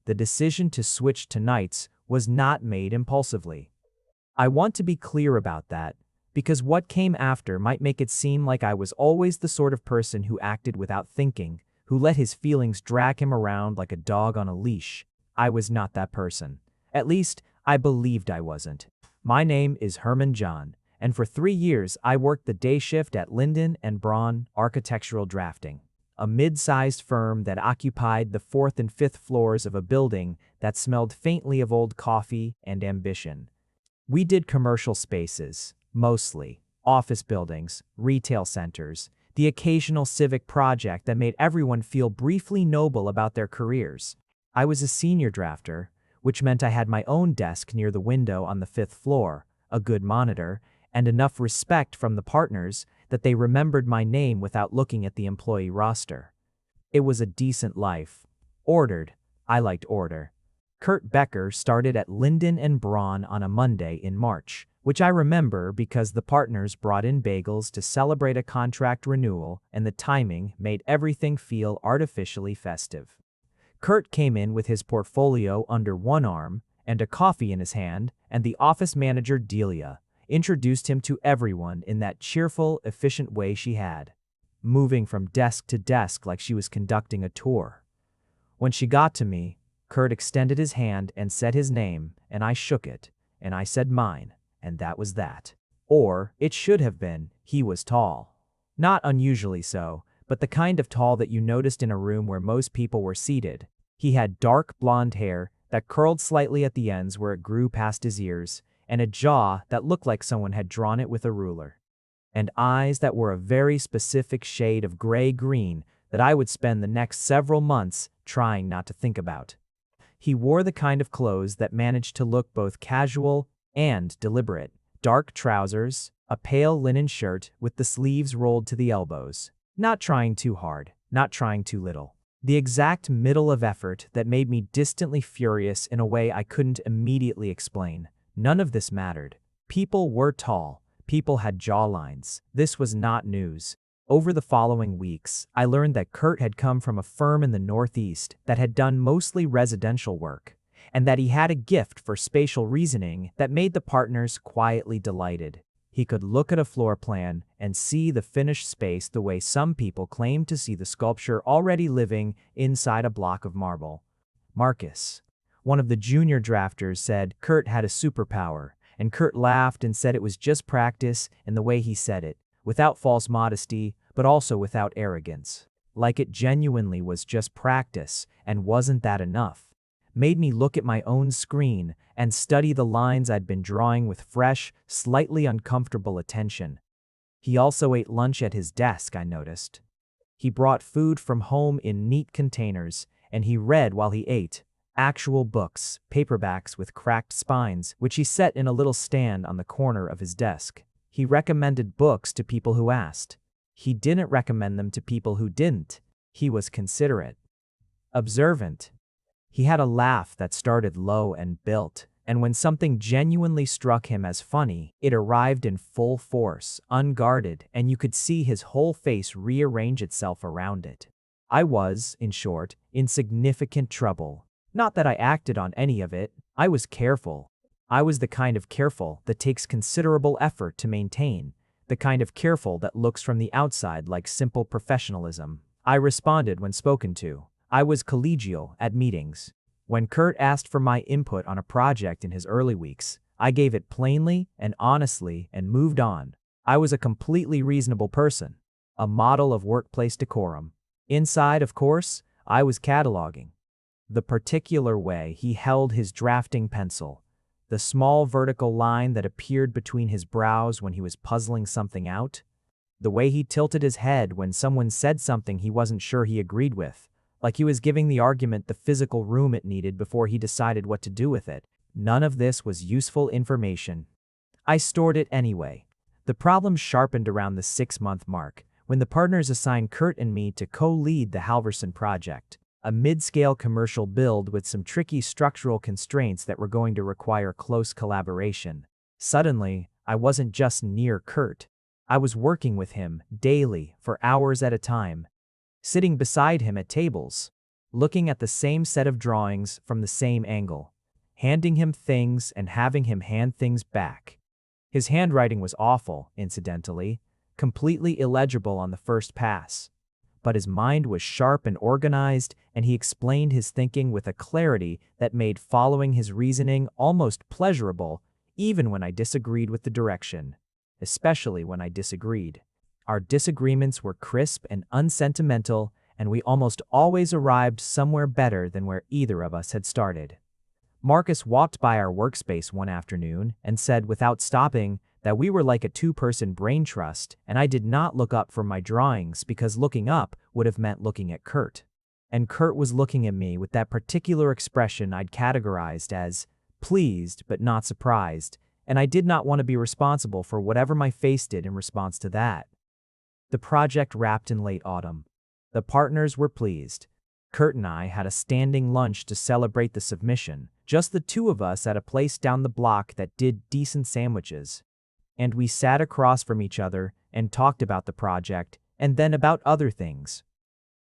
the decision to switch to nights was not made impulsively. I want to be clear about that, because what came after might make it seem like I was always the sort of person who acted without thinking, who let his feelings drag him around like a dog on a leash. I was not that person. At least, I believed I wasn't. My name is Herman John, and for 3 years I worked the day shift at Linden and Braun Architectural Drafting, a mid-sized firm that occupied the 4th and 5th floors of a building that smelled faintly of old coffee and ambition. We did commercial spaces, mostly, office buildings, retail centers, the occasional civic project that made everyone feel briefly noble about their careers. I was a senior drafter, which meant I had my own desk near the window on the 5th floor, a good monitor, and enough respect from the partners that they remembered my name without looking at the employee roster. It was a decent life. Ordered. I liked order. Kurt Becker started at Linden and Braun on a Monday in March, which I remember because the partners brought in bagels to celebrate a contract renewal, and the timing made everything feel artificially festive. Kurt came in with his portfolio under one arm and a coffee in his hand, and the office manager, Delia, introduced him to everyone in that cheerful, efficient way she had, moving from desk to desk like she was conducting a tour. When she got to me, Kurt extended his hand and said his name, and I shook it, and I said mine, and that was that. Or, it should have been, he was tall. Not unusually so, but the kind of tall that you noticed in a room where most people were seated. He had dark blonde hair that curled slightly at the ends where it grew past his ears, and a jaw that looked like someone had drawn it with a ruler. And eyes that were a very specific shade of gray-green that I would spend the next several months trying not to think about. He wore the kind of clothes that managed to look both casual and deliberate. Dark trousers, a pale linen shirt with the sleeves rolled to the elbows. Not trying too hard, not trying too little. The exact middle of effort that made me distantly furious in a way I couldn't immediately explain. None of this mattered. People were tall. People had jawlines. This was not news. Over the following weeks, I learned that Kurt had come from a firm in the Northeast that had done mostly residential work, and that he had a gift for spatial reasoning that made the partners quietly delighted. He could look at a floor plan and see the finished space the way some people claim to see the sculpture already living inside a block of marble. Marcus, one of the junior drafters, said Kurt had a superpower, and Kurt laughed and said it was just practice in the way he said it, without false modesty, but also without arrogance. Like it genuinely was just practice, and wasn't that enough? Made me look at my own screen and study the lines I'd been drawing with fresh, slightly uncomfortable attention. He also ate lunch at his desk, I noticed. He brought food from home in neat containers, and he read while he ate. Actual books, paperbacks with cracked spines, which he set in a little stand on the corner of his desk. He recommended books to people who asked. He didn't recommend them to people who didn't. He was considerate. Observant. He had a laugh that started low and built, and when something genuinely struck him as funny, it arrived in full force, unguarded, and you could see his whole face rearrange itself around it. I was, in short, in significant trouble. Not that I acted on any of it. I was careful. I was the kind of careful that takes considerable effort to maintain, the kind of careful that looks from the outside like simple professionalism. I responded when spoken to. I was collegial at meetings. When Kurt asked for my input on a project in his early weeks, I gave it plainly and honestly and moved on. I was a completely reasonable person, a model of workplace decorum. Inside, of course, I was cataloging. The particular way he held his drafting pencil, the small vertical line that appeared between his brows when he was puzzling something out, the way he tilted his head when someone said something he wasn't sure he agreed with, like he was giving the argument the physical room it needed before he decided what to do with it. None of this was useful information. I stored it anyway. The problem sharpened around the 6-month mark, when the partners assigned Kurt and me to co-lead the Halverson project, a mid-scale commercial build with some tricky structural constraints that were going to require close collaboration. Suddenly, I wasn't just near Kurt. I was working with him daily for hours at a time, sitting beside him at tables. looking at the same set of drawings from the same angle, handing him things and having him hand things back. His handwriting was awful, incidentally, completely illegible on the first pass. But his mind was sharp and organized, and he explained his thinking with a clarity that made following his reasoning almost pleasurable, even when I disagreed with the direction. Especially when I disagreed. Our disagreements were crisp and unsentimental, and we almost always arrived somewhere better than where either of us had started. Marcus walked by our workspace one afternoon and said without stopping that we were like a two-person brain trust, and I did not look up from my drawings because looking up would have meant looking at Kurt. And Kurt was looking at me with that particular expression I'd categorized as pleased but not surprised, and I did not want to be responsible for whatever my face did in response to that. The project wrapped in late autumn. The partners were pleased. Kurt and I had a standing lunch to celebrate the submission, just the two of us at a place down the block that did decent sandwiches. And we sat across from each other and talked about the project and then about other things.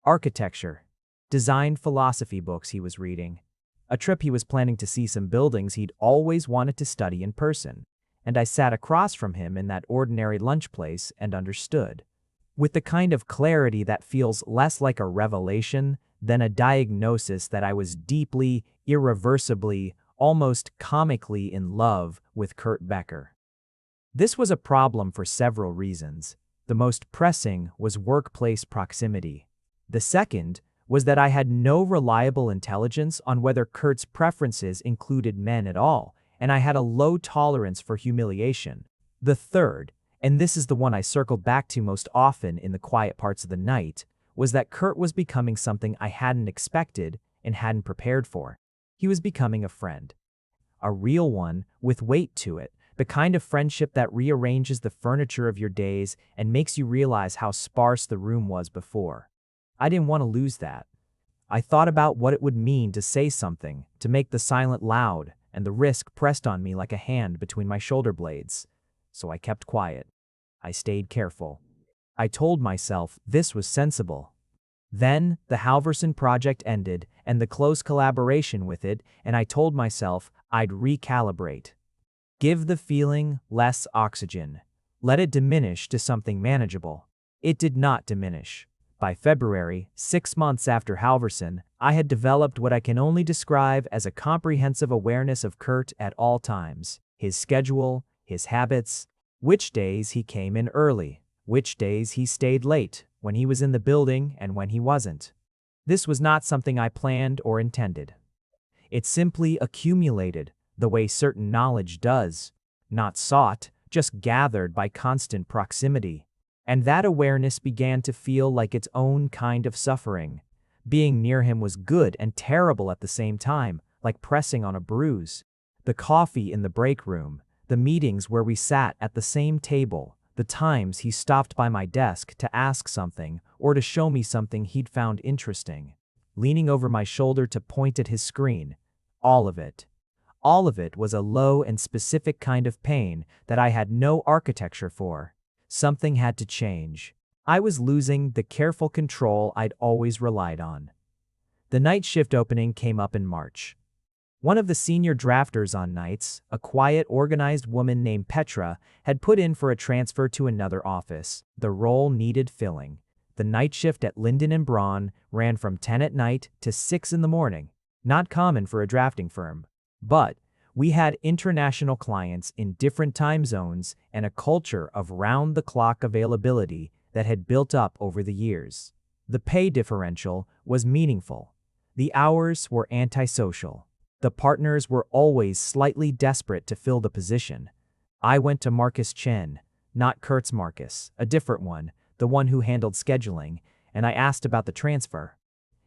Architecture, design philosophy books he was reading, a trip he was planning to see some buildings he'd always wanted to study in person, and I sat across from him in that ordinary lunch place and understood. With the kind of clarity that feels less like a revelation than a diagnosis that I was deeply, irreversibly, almost comically in love with Kurt Becker. This was a problem for several reasons. The most pressing was workplace proximity. The second was that I had no reliable intelligence on whether Kurt's preferences included men at all, and I had a low tolerance for humiliation. The third, and this is the one I circled back to most often in the quiet parts of the night, was that Kurt was becoming something I hadn't expected and hadn't prepared for. He was becoming a friend. A real one with weight to it, the kind of friendship that rearranges the furniture of your days and makes you realize how sparse the room was before. I didn't want to lose that. I thought about what it would mean to say something, to make the silent loud, and the risk pressed on me like a hand between my shoulder blades. So I kept quiet. I stayed careful. I told myself this was sensible. Then the Halverson project ended and the close collaboration with it, and I told myself I'd recalibrate. Give the feeling less oxygen. Let it diminish to something manageable. It did not diminish. By February, 6 months after Halverson, I had developed what I can only describe as a comprehensive awareness of Kurt at all times. His schedule, his habits, which days he came in early, which days he stayed late, when he was in the building and when he wasn't. This was not something I planned or intended. It simply accumulated, the way certain knowledge does, not sought, just gathered by constant proximity. And that awareness began to feel like its own kind of suffering. Being near him was good and terrible at the same time, like pressing on a bruise. The coffee in the break room, the meetings where we sat at the same table, the times he stopped by my desk to ask something or to show me something he'd found interesting, leaning over my shoulder to point at his screen, all of it. All of it was a low and specific kind of pain that I had no architecture for. Something had to change. I was losing the careful control I'd always relied on. The night shift opening came up in March. One of the senior drafters on nights, a quiet, organized woman named Petra, had put in for a transfer to another office. The role needed filling. The night shift at Linden and Braun ran from 10 at night to 6 in the morning. Not common for a drafting firm. But we had international clients in different time zones and a culture of round-the-clock availability that had built up over the years. The pay differential was meaningful. The hours were antisocial. The partners were always slightly desperate to fill the position. I went to Marcus Chen, not Kurt's Marcus, a different one, the one who handled scheduling, and I asked about the transfer.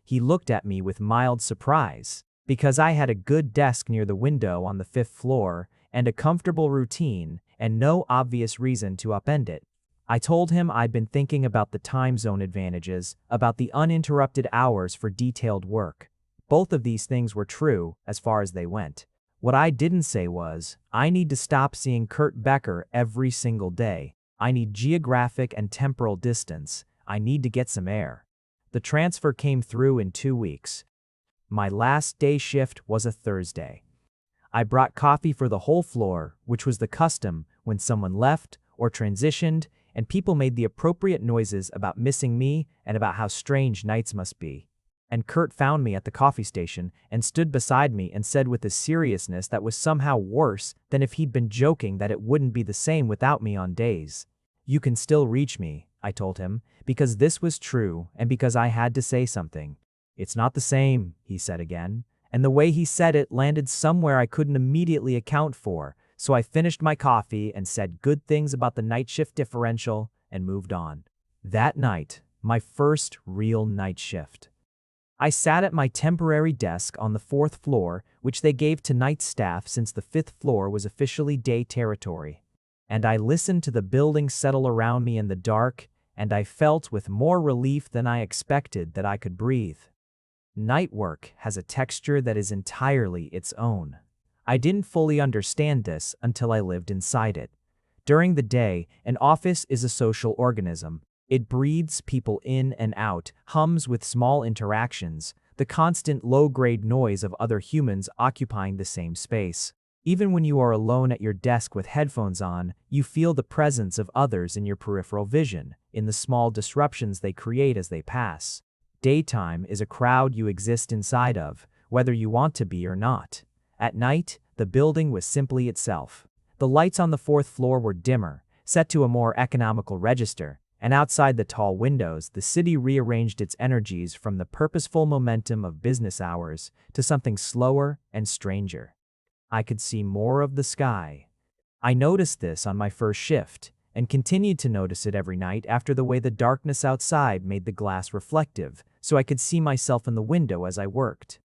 He looked at me with mild surprise, because I had a good desk near the window on the 5th floor and a comfortable routine and no obvious reason to upend it. I told him I'd been thinking about the time zone advantages, about the uninterrupted hours for detailed work. Both of these things were true as far as they went. What I didn't say was, I need to stop seeing Kurt Becker every single day. I need geographic and temporal distance. I need to get some air. The transfer came through in 2 weeks, My last day shift was a Thursday. I brought coffee for the whole floor, which was the custom when someone left or transitioned, and people made the appropriate noises about missing me and about how strange nights must be. And Kurt found me at the coffee station and stood beside me and said with a seriousness that was somehow worse than if he'd been joking that it wouldn't be the same without me on days. "You can still reach me," I told him, because this was true and because I had to say something. "It's not the same," he said again, and the way he said it landed somewhere I couldn't immediately account for, so I finished my coffee and said good things about the night shift differential and moved on. That night, my first real night shift. I sat at my temporary desk on the 4th floor, which they gave to night staff since the 5th floor was officially day territory. And I listened to the building settle around me in the dark, and I felt with more relief than I expected that I could breathe. Night work has a texture that is entirely its own. I didn't fully understand this until I lived inside it. During the day, an office is a social organism. It breathes people in and out, hums with small interactions, the constant low-grade noise of other humans occupying the same space. Even when you are alone at your desk with headphones on, you feel the presence of others in your peripheral vision, in the small disruptions they create as they pass. Daytime is a crowd you exist inside of, whether you want to be or not. At night, the building was simply itself. The lights on the 4th floor were dimmer, set to a more economical register, and outside the tall windows, the city rearranged its energies from the purposeful momentum of business hours to something slower and stranger. I could see more of the sky. I noticed this on my first shift, and continued to notice it every night after the way the darkness outside made the glass reflective, so I could see myself in the window as I worked.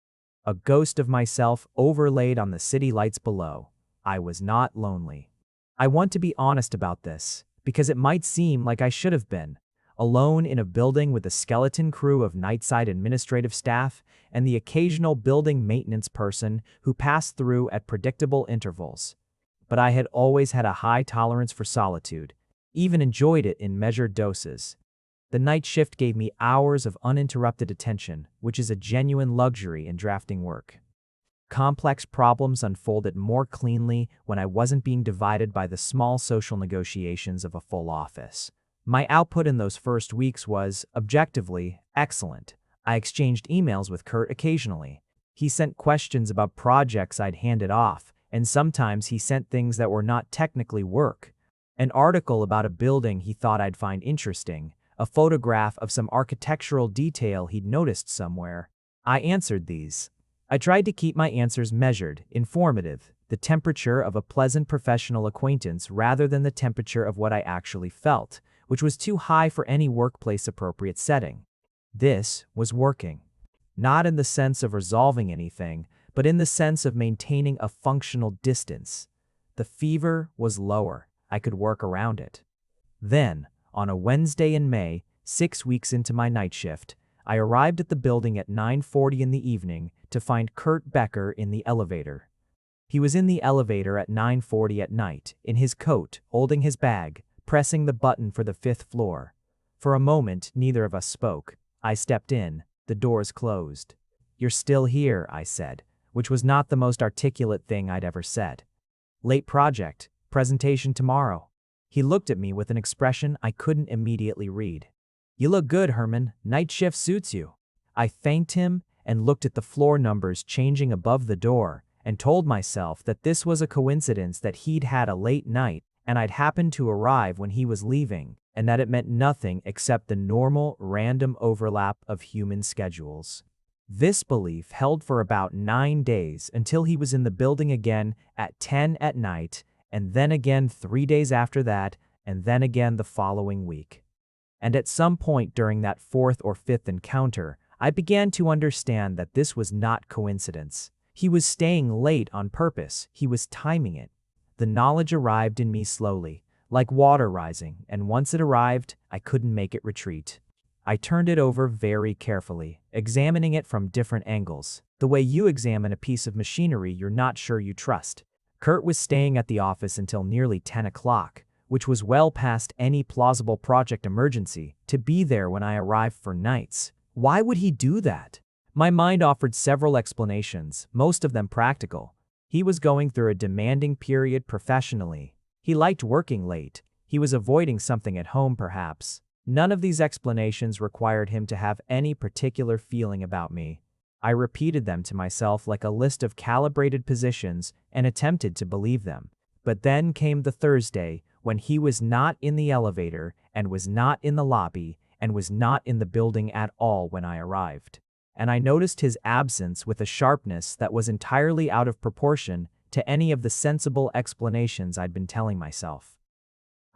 A ghost of myself overlaid on the city lights below. I was not lonely. I want to be honest about this, because it might seem like I should have been, alone in a building with a skeleton crew of nightside administrative staff and the occasional building maintenance person who passed through at predictable intervals. But I had always had a high tolerance for solitude, even enjoyed it in measured doses. The night shift gave me hours of uninterrupted attention, which is a genuine luxury in drafting work. Complex problems unfolded more cleanly when I wasn't being divided by the small social negotiations of a full office. My output in those first weeks was, objectively, excellent. I exchanged emails with Kurt occasionally. He sent questions about projects I'd handed off, and sometimes he sent things that were not technically work. An article about a building he thought I'd find interesting, a photograph of some architectural detail he'd noticed somewhere. I answered these. I tried to keep my answers measured, informative, the temperature of a pleasant professional acquaintance rather than the temperature of what I actually felt, which was too high for any workplace-appropriate setting. This was working. Not in the sense of resolving anything, but in the sense of maintaining a functional distance. The fever was lower. I could work around it. Then, on a Wednesday in May, 6 weeks into my night shift, I arrived at the building at 9:40 in the evening to find Kurt Becker in the elevator. He was in the elevator at 9:40 at night, in his coat, holding his bag, pressing the button for the 5th floor. For a moment, neither of us spoke. I stepped in. The doors closed. "You're still here," I said, which was not the most articulate thing I'd ever said. "Late project. Presentation tomorrow." He looked at me with an expression I couldn't immediately read. "You look good, Herman. Night shift suits you." I thanked him and looked at the floor numbers changing above the door and told myself that this was a coincidence that he'd had a late night and I'd happened to arrive when he was leaving, and that it meant nothing except the normal, random overlap of human schedules. This belief held for about 9 days until he was in the building again at 10 at night, and then again 3 days after that, and then again the following week. And at some point during that 4th or 5th encounter, I began to understand that this was not coincidence. He was staying late on purpose. He was timing it. The knowledge arrived in me slowly, like water rising, and once it arrived, I couldn't make it retreat. I turned it over very carefully, examining it from different angles, the way you examine a piece of machinery you're not sure you trust. Kurt was staying at the office until nearly 10 o'clock, which was well past any plausible project emergency, to be there when I arrived for nights. Why would he do that? My mind offered several explanations, most of them practical. He was going through a demanding period professionally. He liked working late. He was avoiding something at home perhaps. None of these explanations required him to have any particular feeling about me. I repeated them to myself like a list of calibrated positions and attempted to believe them. But then came the Thursday when he was not in the elevator and was not in the lobby and was not in the building at all when I arrived. And I noticed his absence with a sharpness that was entirely out of proportion to any of the sensible explanations I'd been telling myself.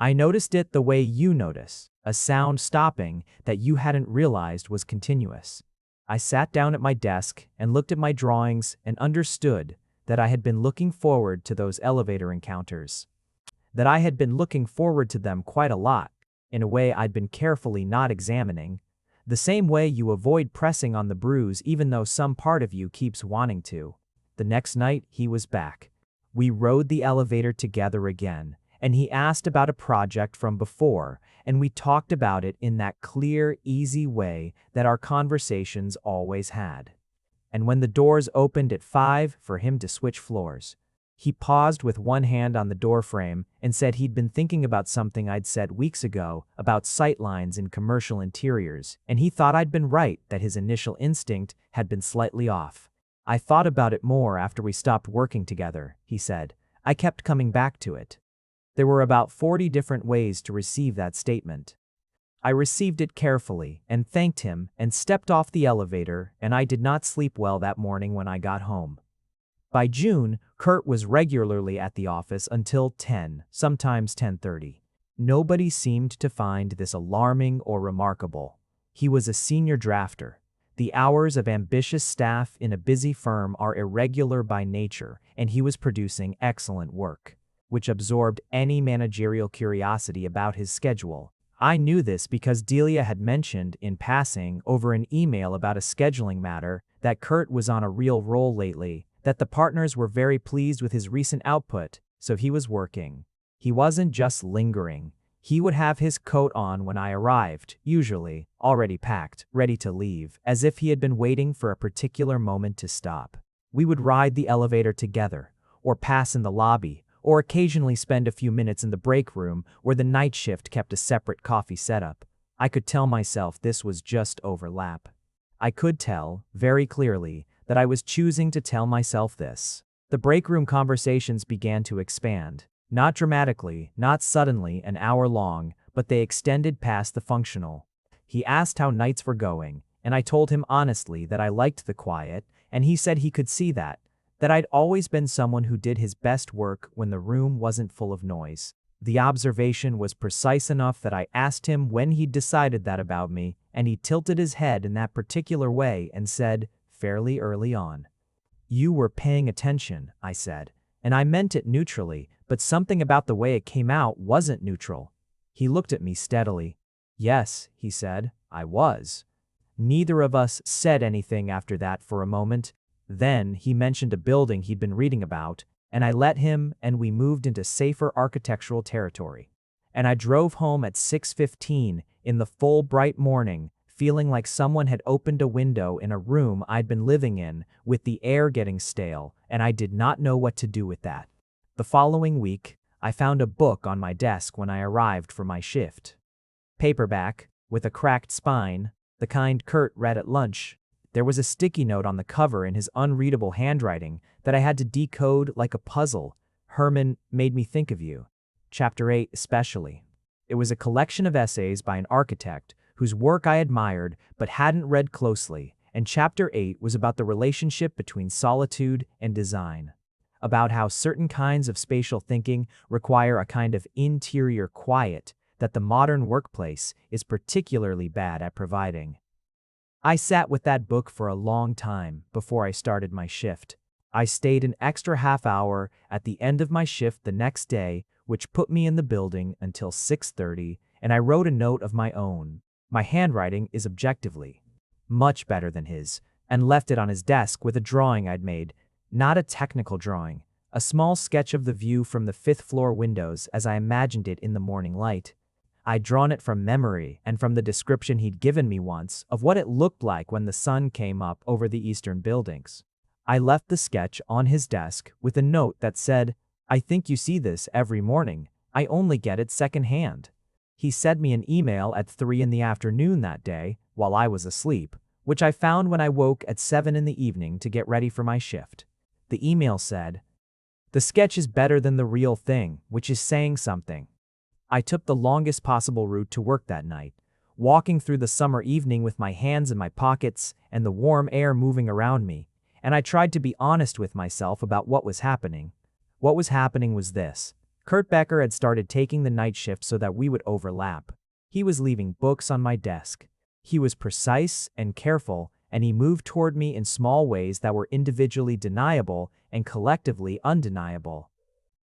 I noticed it the way you notice, a sound stopping that you hadn't realized was continuous. I sat down at my desk and looked at my drawings and understood that I had been looking forward to those elevator encounters. That I had been looking forward to them quite a lot, in a way I'd been carefully not examining, the same way you avoid pressing on the bruise even though some part of you keeps wanting to. The next night, he was back. We rode the elevator together again, and he asked about a project from before, and we talked about it in that clear, easy way that our conversations always had. And when the doors opened at 5 for him to switch floors, he paused with one hand on the doorframe and said he'd been thinking about something I'd said weeks ago about sightlines in commercial interiors, and he thought I'd been right that his initial instinct had been slightly off. I thought about it more after we stopped working together, he said. I kept coming back to it. There were about 40 different ways to receive that statement. I received it carefully and thanked him and stepped off the elevator, and I did not sleep well that morning when I got home. By June, Kurt was regularly at the office until 10, sometimes 10:30. Nobody seemed to find this alarming or remarkable. He was a senior drafter. The hours of ambitious staff in a busy firm are irregular by nature, and he was producing excellent work, which absorbed any managerial curiosity about his schedule. I knew this because Delia had mentioned in passing over an email about a scheduling matter that Kurt was on a real roll lately, that the partners were very pleased with his recent output, so he was working. He wasn't just lingering. He would have his coat on when I arrived, usually, already packed, ready to leave, as if he had been waiting for a particular moment to stop. We would ride the elevator together, or pass in the lobby, or occasionally spend a few minutes in the break room where the night shift kept a separate coffee setup. I could tell myself this was just overlap. I could tell, very clearly, that I was choosing to tell myself this. The break room conversations began to expand. Not dramatically, not suddenly an hour long, but they extended past the functional. He asked how nights were going, and I told him honestly that I liked the quiet, and he said he could see that I'd always been someone who did his best work when the room wasn't full of noise. The observation was precise enough that I asked him when he'd decided that about me, and he tilted his head in that particular way and said, fairly early on. You were paying attention, I said, and I meant it neutrally, but something about the way it came out wasn't neutral. He looked at me steadily. Yes, he said, I was. Neither of us said anything after that for a moment. Then he mentioned a building he'd been reading about, and I let him, and we moved into safer architectural territory. And I drove home at 6:15 in the full bright morning, feeling like someone had opened a window in a room I'd been living in, with the air getting stale, and I did not know what to do with that. The following week, I found a book on my desk when I arrived for my shift. Paperback, with a cracked spine, the kind Kurt read at lunch. There was a sticky note on the cover in his unreadable handwriting that I had to decode like a puzzle. Herman made me think of you. Chapter 8 especially. It was a collection of essays by an architect whose work I admired but hadn't read closely, and Chapter 8 was about the relationship between solitude and design, about how certain kinds of spatial thinking require a kind of interior quiet that the modern workplace is particularly bad at providing. I sat with that book for a long time before I started my shift. I stayed an extra half hour at the end of my shift the next day, which put me in the building until 6:30, and I wrote a note of my own. My handwriting is objectively much better than his, and left it on his desk with a drawing I'd made, not a technical drawing, a small sketch of the view from the 5th floor windows as I imagined it in the morning light. I'd drawn it from memory and from the description he'd given me once of what it looked like when the sun came up over the eastern buildings. I left the sketch on his desk with a note that said, "I think you see this every morning. I only get it secondhand." He sent me an email at 3 in the afternoon that day while I was asleep, which I found when I woke at 7 in the evening to get ready for my shift. The email said, "The sketch is better than the real thing, which is saying something." I took the longest possible route to work that night, walking through the summer evening with my hands in my pockets and the warm air moving around me, and I tried to be honest with myself about what was happening. What was happening was this. Kurt Becker had started taking the night shift so that we would overlap. He was leaving books on my desk. He was precise and careful, and he moved toward me in small ways that were individually deniable and collectively undeniable.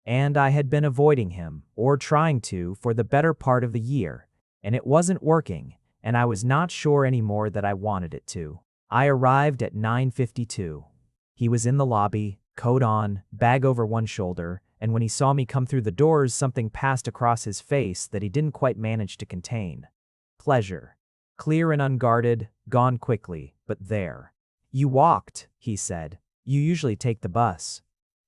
And I had been avoiding him, or trying to, for the better part of the year, and it wasn't working, and I was not sure anymore that I wanted it to. I arrived at 9:52. He was in the lobby, coat on, bag over one shoulder, and when he saw me come through the doors, something passed across his face that he didn't quite manage to contain. Pleasure. Clear and unguarded, gone quickly, but there. "You walked," he said. "You usually take the bus."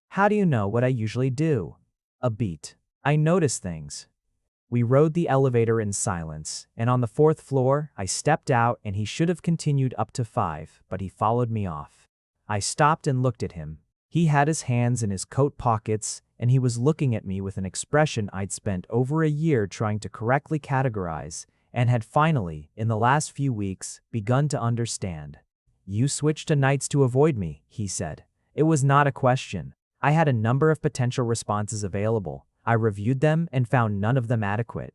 "How do you know what I usually do?" "A beat. I notice things." We rode the elevator in silence, and on the 4th floor, I stepped out and he should have continued up to 5, but he followed me off. I stopped and looked at him. He had his hands in his coat pockets, and he was looking at me with an expression I'd spent over a year trying to correctly categorize, and had finally, in the last few weeks, begun to understand. "You switched to nights to avoid me," he said. It was not a question. I had a number of potential responses available. I reviewed them and found none of them adequate.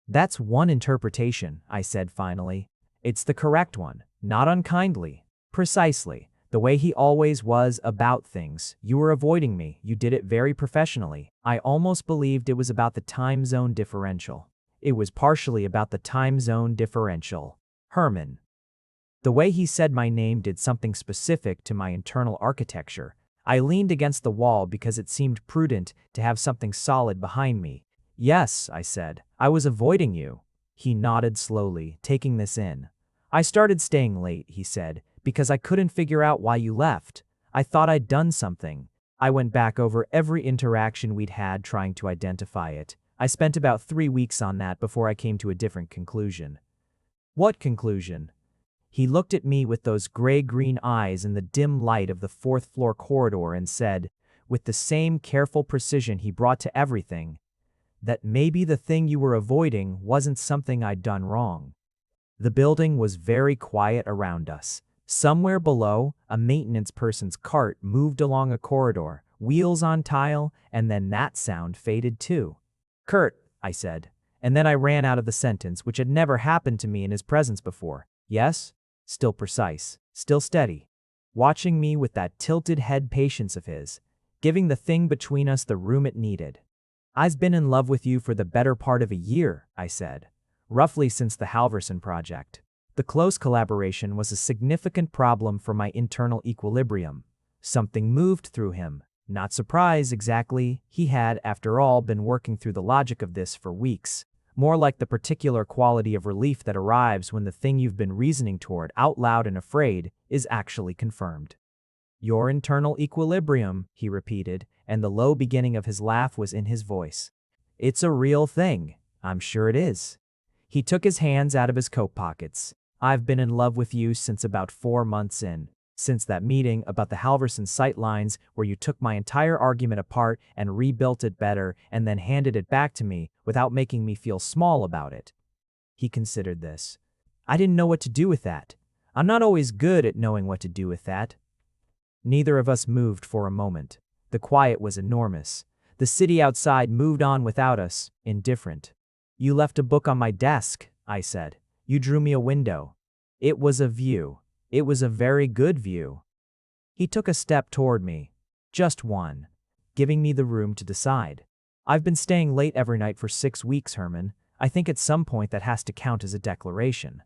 "That's one interpretation," I said finally. "It's the correct one, not unkindly. Precisely. The way he always was about things. You were avoiding me. You did it very professionally. I almost believed it was about the time zone differential." It was partially about the time zone differential. Herman. The way he said my name did something specific to my internal architecture. I leaned against the wall because it seemed prudent to have something solid behind me. "Yes," I said, "I was avoiding you." He nodded slowly, taking this in. "I started staying late," he said, "because I couldn't figure out why you left. I thought I'd done something." I went back over every interaction we'd had trying to identify it. I spent about 3 weeks on that before I came to a different conclusion. "What conclusion?" He looked at me with those gray-green eyes in the dim light of the 4th floor corridor and said, with the same careful precision he brought to everything, that maybe the thing you were avoiding wasn't something I'd done wrong. The building was very quiet around us. Somewhere below, a maintenance person's cart moved along a corridor, wheels on tile, and then that sound faded too. "Kurt," I said, and then I ran out of the sentence, which had never happened to me in his presence before. "Yes?" Still precise, still steady. Watching me with that tilted head patience of his, giving the thing between us the room it needed. "I've been in love with you for the better part of a year," I said. "Roughly since the Halverson project." The close collaboration was a significant problem for my internal equilibrium. Something moved through him. Not surprise, exactly. He had, after all, been working through the logic of this for weeks. More like the particular quality of relief that arrives when the thing you've been reasoning toward out loud and afraid is actually confirmed. "Your internal equilibrium," he repeated, and the low beginning of his laugh was in his voice. "It's a real thing. I'm sure it is." He took his hands out of his coat pockets. "I've been in love with you since about 4 months in. Since that meeting about the Halverson sightlines where you took my entire argument apart and rebuilt it better and then handed it back to me without making me feel small about it." He considered this. "I didn't know what to do with that. I'm not always good at knowing what to do with that." Neither of us moved for a moment. The quiet was enormous. The city outside moved on without us, indifferent. "You left a book on my desk," I said. "You drew me a window." It was a view. It was a very good view. He took a step toward me. Just one. Giving me the room to decide. "I've been staying late every night for 6 weeks, Herman. I think at some point that has to count as a declaration."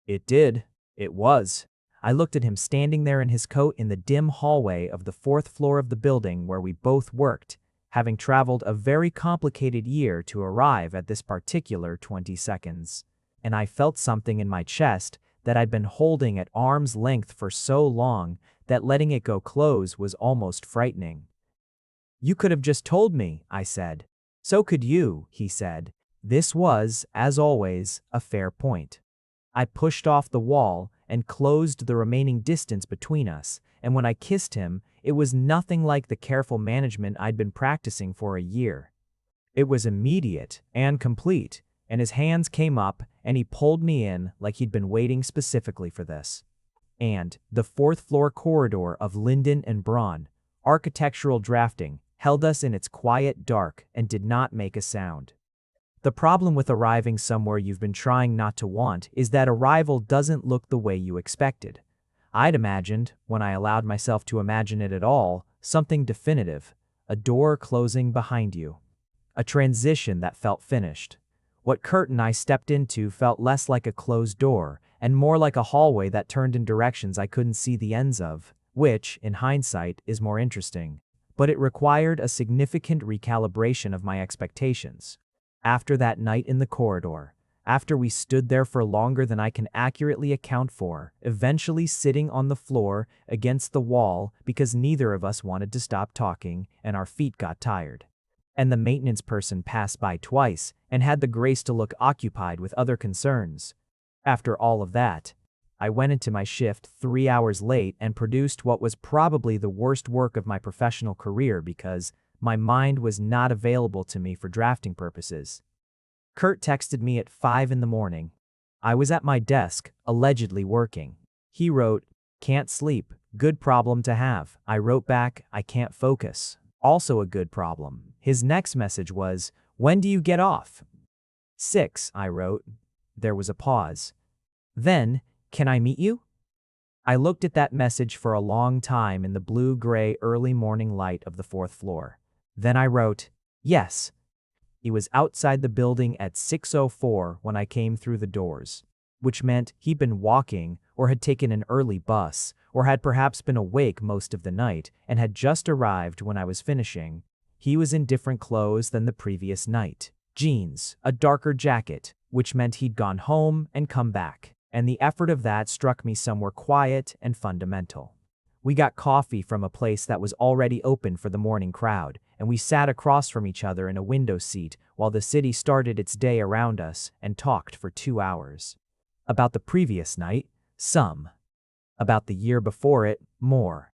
It did. It was. I looked at him standing there in his coat in the dim hallway of the 4th floor of the building where we both worked. having traveled a very complicated year to arrive at this particular 20 seconds. And I felt something in my chest that I'd been holding at arm's length for so long that letting it go close was almost frightening. "You could have just told me," I said. "So could you," he said. This was, as always, a fair point. I pushed off the wall and closed the remaining distance between us, and when I kissed him, it was nothing like the careful management I'd been practicing for a year. It was immediate and complete, and his hands came up and he pulled me in like he'd been waiting specifically for this. And the fourth-floor corridor of Linden and Braun, architectural drafting, held us in its quiet dark and did not make a sound. The problem with arriving somewhere you've been trying not to want is that arrival doesn't look the way you expected. I'd imagined, when I allowed myself to imagine it at all, something definitive, a door closing behind you. A transition that felt finished. What Kurt and I stepped into felt less like a closed door and more like a hallway that turned in directions I couldn't see the ends of, which, in hindsight, is more interesting. But it required a significant recalibration of my expectations. After that night in the corridor, after we stood there for longer than I can accurately account for, eventually sitting on the floor against the wall because neither of us wanted to stop talking and our feet got tired. And the maintenance person passed by twice and had the grace to look occupied with other concerns. After all of that, I went into my shift 3 hours late and produced what was probably the worst work of my professional career because my mind was not available to me for drafting purposes. Kurt texted me at 5 in the morning. I was at my desk, allegedly working. He wrote, "Can't sleep, good problem to have." I wrote back, "I can't focus." Also a good problem. His next message was, "When do you get off?" 6, I wrote. There was a pause. Then, "Can I meet you?" I looked at that message for a long time in the blue-gray early morning light of the fourth floor. Then I wrote, "Yes." He was outside the building at 6:04 when I came through the doors, which meant he'd been walking or had taken an early bus or had perhaps been awake most of the night and had just arrived when I was finishing. He was in different clothes than the previous night. Jeans, a darker jacket, which meant he'd gone home and come back, and the effort of that struck me somewhere quiet and fundamental. We got coffee from a place that was already open for the morning crowd, and we sat across from each other in a window seat while the city started its day around us and talked for 2 hours. About the previous night, some. About the year before it, more.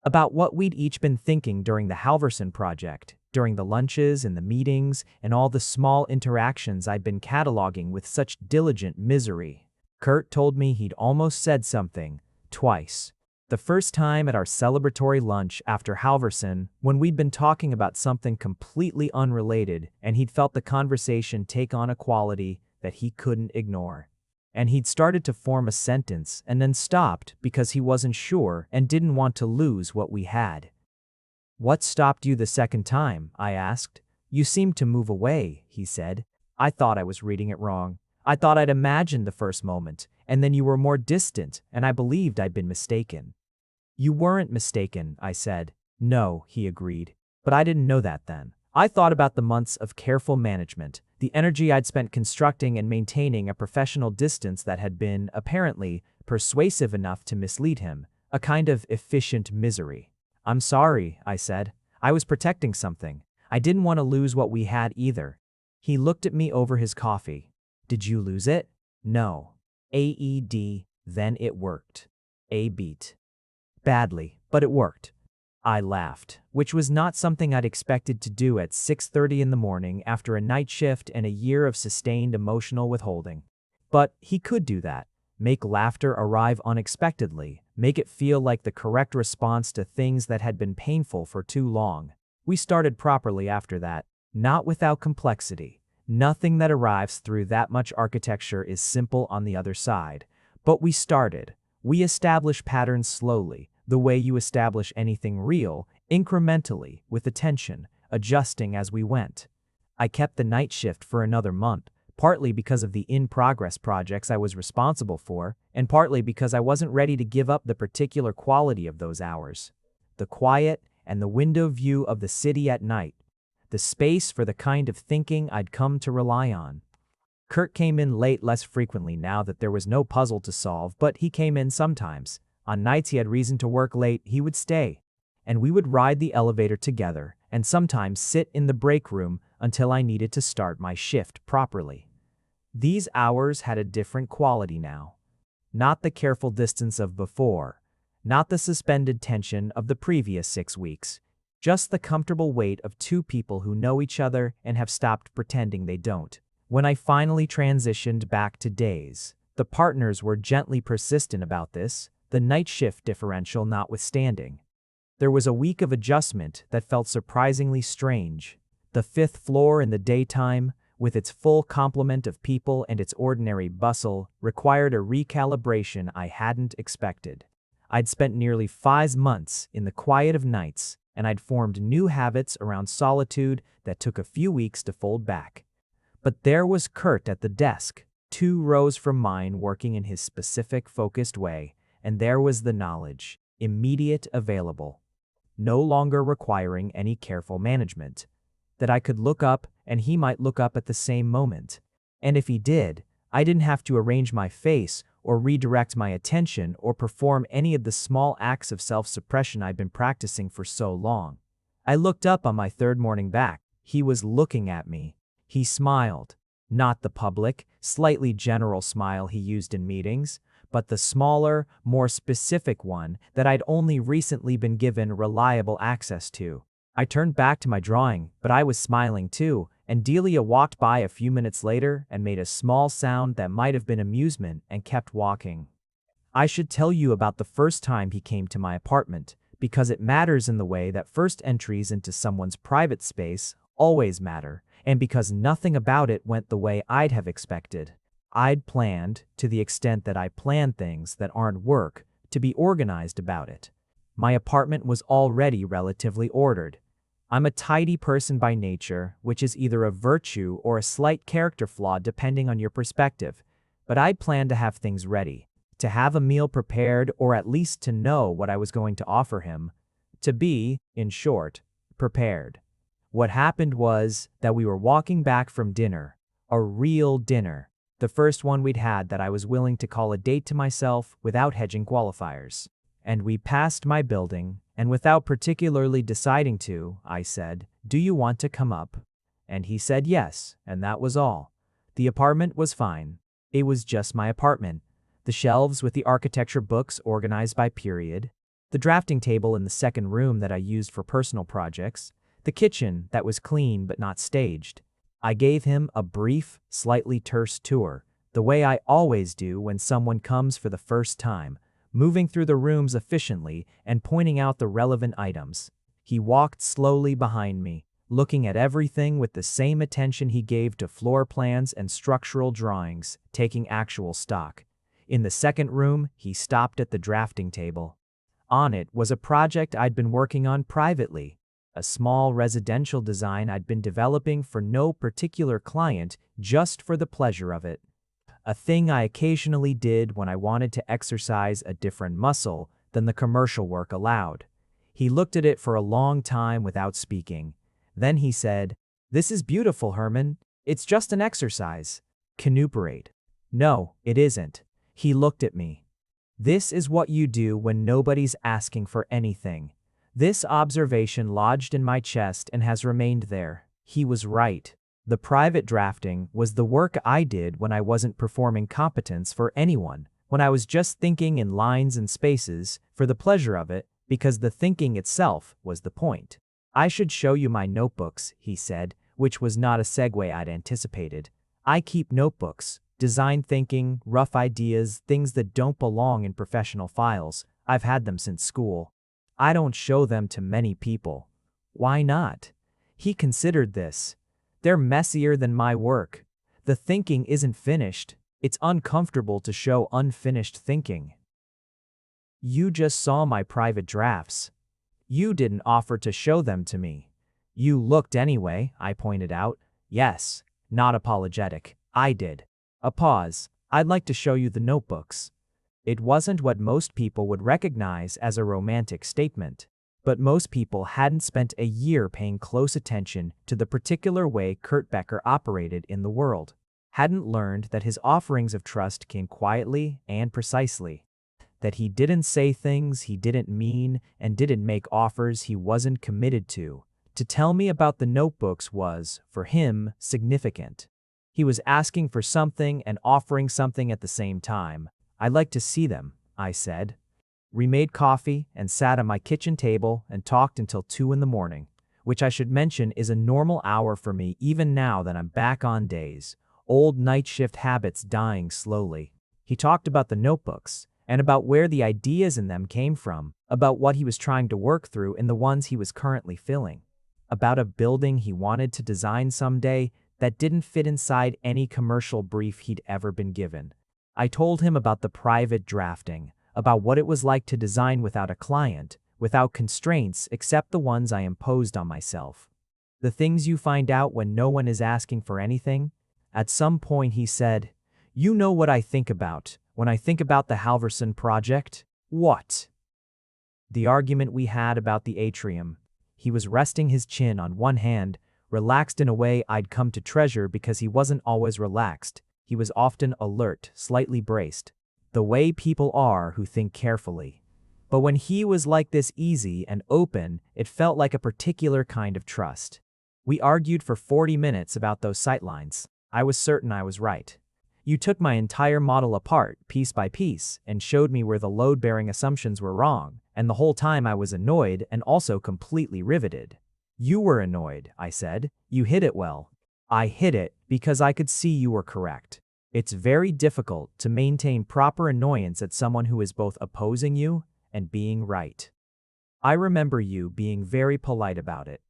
About what we'd each been thinking during the Halverson project, during the lunches and the meetings and all the small interactions I'd been cataloging with such diligent misery. Kurt told me he'd almost said something, twice. The first time at our celebratory lunch after Halverson, when we'd been talking about something completely unrelated and he'd felt the conversation take on a quality that he couldn't ignore. And he'd started to form a sentence and then stopped because he wasn't sure and didn't want to lose what we had. "What stopped you the second time?" I asked. "You seemed to move away," he said. I thought I was reading it wrong. I thought I'd imagined the first moment, and then you were more distant, and I believed I'd been mistaken. "You weren't mistaken," I said. "No," he agreed. "But I didn't know that then. I thought about the months of careful management, the energy I'd spent constructing and maintaining a professional distance that had been, apparently, persuasive enough to mislead him, a kind of efficient misery. "I'm sorry," I said. "I was protecting something. I didn't want to lose what we had either." He looked at me over his coffee. "Did you lose it?" "No." AED, then it worked. A beat. Badly, but it worked. I laughed, which was not something I'd expected to do at 6:30 in the morning after a night shift and a year of sustained emotional withholding. But he could do that. Make laughter arrive unexpectedly, make it feel like the correct response to things that had been painful for too long. We started properly after that, not without complexity. Nothing that arrives through that much architecture is simple on the other side. But we started. We established patterns slowly, the way you establish anything real, incrementally, with attention, adjusting as we went. I kept the night shift for another month, partly because of the in-progress projects I was responsible for, and partly because I wasn't ready to give up the particular quality of those hours. The quiet and the window view of the city at night, the space for the kind of thinking I'd come to rely on. Kurt came in late less frequently now that there was no puzzle to solve, but he came in sometimes. On nights he had reason to work late, he would stay. And we would ride the elevator together, and sometimes sit in the break room until I needed to start my shift properly. These hours had a different quality now. Not the careful distance of before, not the suspended tension of the previous 6 weeks, just the comfortable weight of two people who know each other and have stopped pretending they don't. When I finally transitioned back to days, the partners were gently persistent about this, the night shift differential notwithstanding. There was a week of adjustment that felt surprisingly strange. The 5th floor in the daytime, with its full complement of people and its ordinary bustle, required a recalibration I hadn't expected. I'd spent nearly 5 months in the quiet of nights, and I'd formed new habits around solitude that took a few weeks to fold back. But there was Kurt at the desk, 2 rows from mine, working in his specific, focused way, and there was the knowledge, immediate, available, no longer requiring any careful management, that I could look up and he might look up at the same moment. And if he did, I didn't have to arrange my face or redirect my attention or perform any of the small acts of self-suppression I'd been practicing for so long. I looked up on my 3rd morning back. He was looking at me. He smiled. Not the public, slightly general smile he used in meetings, but the smaller, more specific one that I'd only recently been given reliable access to. I turned back to my drawing, but I was smiling too, and Delia walked by a few minutes later and made a small sound that might have been amusement and kept walking. I should tell you about the first time he came to my apartment, because it matters in the way that first entries into someone's private space always matter, and because nothing about it went the way I'd have expected. I'd planned, to the extent that I plan things that aren't work, to be organized about it. My apartment was already relatively ordered. I'm a tidy person by nature, which is either a virtue or a slight character flaw depending on your perspective, but I'd planned to have things ready, to have a meal prepared, or at least to know what I was going to offer him, to be, in short, prepared. What happened was that we were walking back from dinner, a real dinner, the first one we'd had that I was willing to call a date to myself without hedging qualifiers. And we passed my building, and without particularly deciding to, I said, "Do you want to come up?" And he said yes, and that was all. The apartment was fine. It was just my apartment. The shelves with the architecture books organized by period, the drafting table in the second room that I used for personal projects, the kitchen that was clean but not staged. I gave him a brief, slightly terse tour, the way I always do when someone comes for the first time, moving through the rooms efficiently and pointing out the relevant items. He walked slowly behind me, looking at everything with the same attention he gave to floor plans and structural drawings, taking actual stock. In the second room, he stopped at the drafting table. On it was a project I'd been working on privately, a small residential design I'd been developing for no particular client, just for the pleasure of it. A thing I occasionally did when I wanted to exercise a different muscle than the commercial work allowed. He looked at it for a long time without speaking. Then he said, "This is beautiful, Herman. It's just an exercise." Canoperate. "No, it isn't." He looked at me. "This is what you do when nobody's asking for anything." This observation lodged in my chest and has remained there. He was right. The private drafting was the work I did when I wasn't performing competence for anyone, when I was just thinking in lines and spaces for the pleasure of it, because the thinking itself was the point. "I should show you my notebooks," he said, which was not a segue I'd anticipated. "I keep notebooks, design thinking, rough ideas, things that don't belong in professional files. I've had them since school. I don't show them to many people." Why not? He considered this. "They're messier than my work. The thinking isn't finished. It's uncomfortable to show unfinished thinking." "You just saw my private drafts. You didn't offer to show them to me." "You looked anyway," I pointed out. "Yes, not apologetic. I did." A pause. "I'd like to show you the notebooks." It wasn't what most people would recognize as a romantic statement. But most people hadn't spent a year paying close attention to the particular way Kurt Becker operated in the world, hadn't learned that his offerings of trust came quietly and precisely, that he didn't say things he didn't mean and didn't make offers he wasn't committed to. To tell me about the notebooks was, for him, significant. He was asking for something and offering something at the same time. "I'd like to see them," I said. We made coffee and sat at my kitchen table and talked until 2 in the morning, which I should mention is a normal hour for me even now that I'm back on days, old night shift habits dying slowly. He talked about the notebooks and about where the ideas in them came from, about what he was trying to work through in the ones he was currently filling, about a building he wanted to design someday that didn't fit inside any commercial brief he'd ever been given. I told him about the private drafting, about what it was like to design without a client, without constraints except the ones I imposed on myself. The things you find out when no one is asking for anything. At some point he said, "You know what I think about when I think about the Halverson project?" "What?" "The argument we had about the atrium." He was resting his chin on one hand, relaxed in a way I'd come to treasure because he wasn't always relaxed. He was often alert, slightly braced. The way people are who think carefully. But when he was like this easy and open, it felt like a particular kind of trust. We argued for 40 minutes about those sightlines. I was certain I was right. "You took my entire model apart, piece by piece, and showed me where the load-bearing assumptions were wrong, and the whole time I was annoyed and also completely riveted." "You were annoyed," I said. "You hid it well." "I hid it because I could see you were correct. It's very difficult to maintain proper annoyance at someone who is both opposing you and being right. I remember you being very polite about it."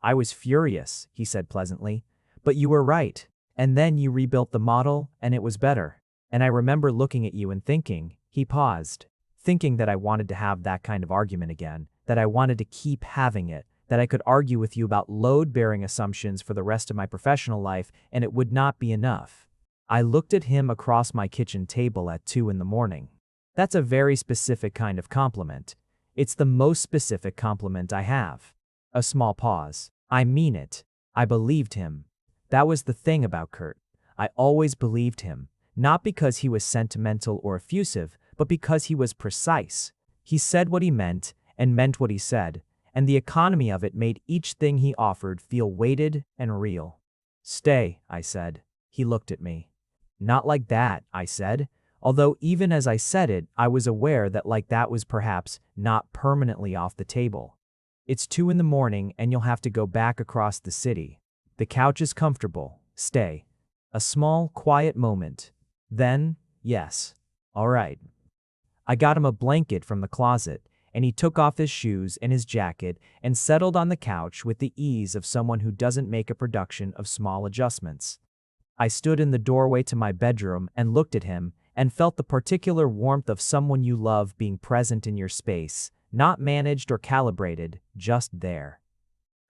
"I was furious," he said pleasantly, "but you were right. And then you rebuilt the model, and it was better. And I remember looking at you and thinking," he paused, "thinking that I wanted to have that kind of argument again, that I wanted to keep having it, that I could argue with you about load-bearing assumptions for the rest of my professional life, and it would not be enough." I looked at him across my kitchen table at 2 in the morning. "That's a very specific kind of compliment. It's the most specific compliment I have." A small pause. "I mean it." I believed him. That was the thing about Kurt. I always believed him, not because he was sentimental or effusive, but because he was precise. He said what he meant and meant what he said, and the economy of it made each thing he offered feel weighted and real. "Stay," I said. He looked at me. "Not like that," I said, although even as I said it, I was aware that like that was perhaps not permanently off the table. "It's 2 in the morning and you'll have to go back across the city. The couch is comfortable. Stay." A small, quiet moment. Then, "Yes. All right." I got him a blanket from the closet, and he took off his shoes and his jacket and settled on the couch with the ease of someone who doesn't make a production of small adjustments. I stood in the doorway to my bedroom and looked at him and felt the particular warmth of someone you love being present in your space, not managed or calibrated, just there.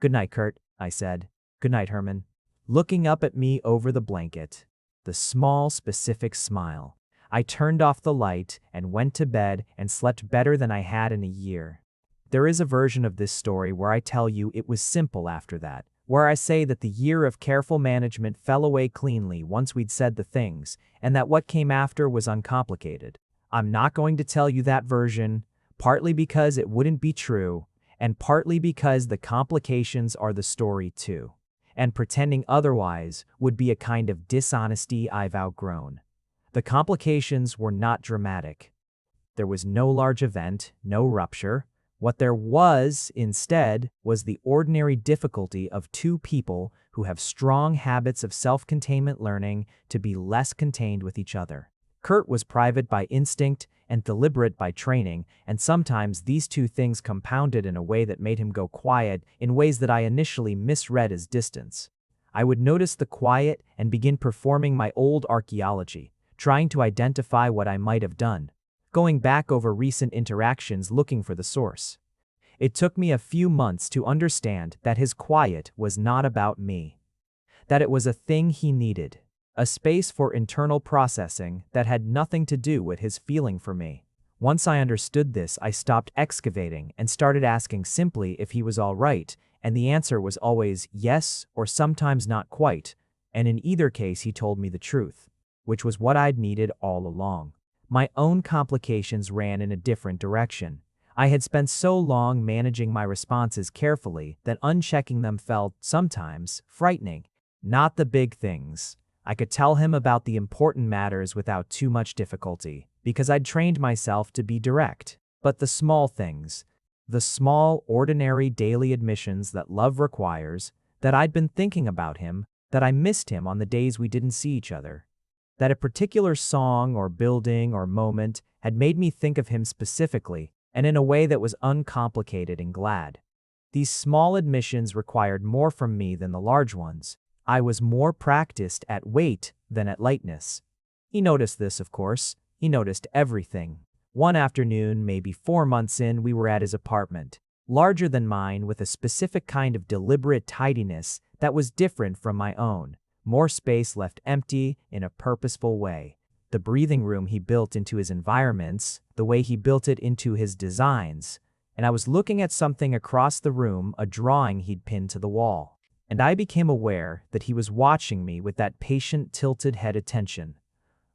"Good night, Kurt," I said. "Good night, Herman." Looking up at me over the blanket. The small, specific smile. I turned off the light and went to bed and slept better than I had in a year. There is a version of this story where I tell you it was simple after that, where I say that the year of careful management fell away cleanly once we'd said the things, and that what came after was uncomplicated. I'm not going to tell you that version, partly because it wouldn't be true, and partly because the complications are the story too. And pretending otherwise would be a kind of dishonesty I've outgrown. The complications were not dramatic. There was no large event, no rupture. What there was, instead, was the ordinary difficulty of two people who have strong habits of self-containment learning to be less contained with each other. Kurt was private by instinct and deliberate by training, and sometimes these two things compounded in a way that made him go quiet in ways that I initially misread as distance. I would notice the quiet and begin performing my old archaeology, trying to identify what I might have done, going back over recent interactions looking for the source. It took me a few months to understand that his quiet was not about me, that it was a thing he needed, a space for internal processing that had nothing to do with his feeling for me. Once I understood this, I stopped excavating and started asking simply if he was all right, and the answer was always yes or sometimes not quite, and in either case he told me the truth, which was what I'd needed all along. My own complications ran in a different direction. I had spent so long managing my responses carefully that unchecking them felt, sometimes, frightening. Not the big things. I could tell him about the important matters without too much difficulty, because I'd trained myself to be direct. But the small things, the small, ordinary daily admissions that love requires, that I'd been thinking about him, that I missed him on the days we didn't see each other, that a particular song or building or moment had made me think of him specifically and in a way that was uncomplicated and glad. These small admissions required more from me than the large ones. I was more practiced at weight than at lightness. He noticed this, of course. He noticed everything. One afternoon, maybe 4 months in, we were at his apartment, larger than mine, with a specific kind of deliberate tidiness that was different from my own. More space left empty in a purposeful way. The breathing room he built into his environments, the way he built it into his designs. And I was looking at something across the room, a drawing he'd pinned to the wall. And I became aware that he was watching me with that patient, tilted head attention.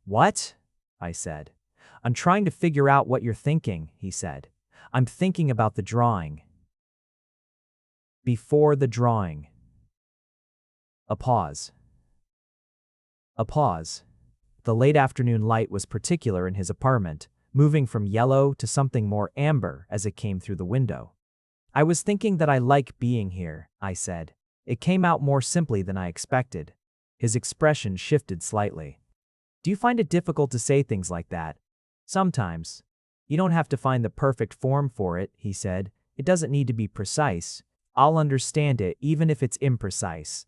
"What?" I said. "I'm trying to figure out what you're thinking," he said. "I'm thinking about the drawing." Before the drawing. A pause. A pause. The late afternoon light was particular in his apartment, moving from yellow to something more amber as it came through the window. "I was thinking that I like being here," I said. It came out more simply than I expected. His expression shifted slightly. "Do you find it difficult to say things like that?" "Sometimes." "You don't have to find the perfect form for it," he said. "It doesn't need to be precise. I'll understand it even if it's imprecise."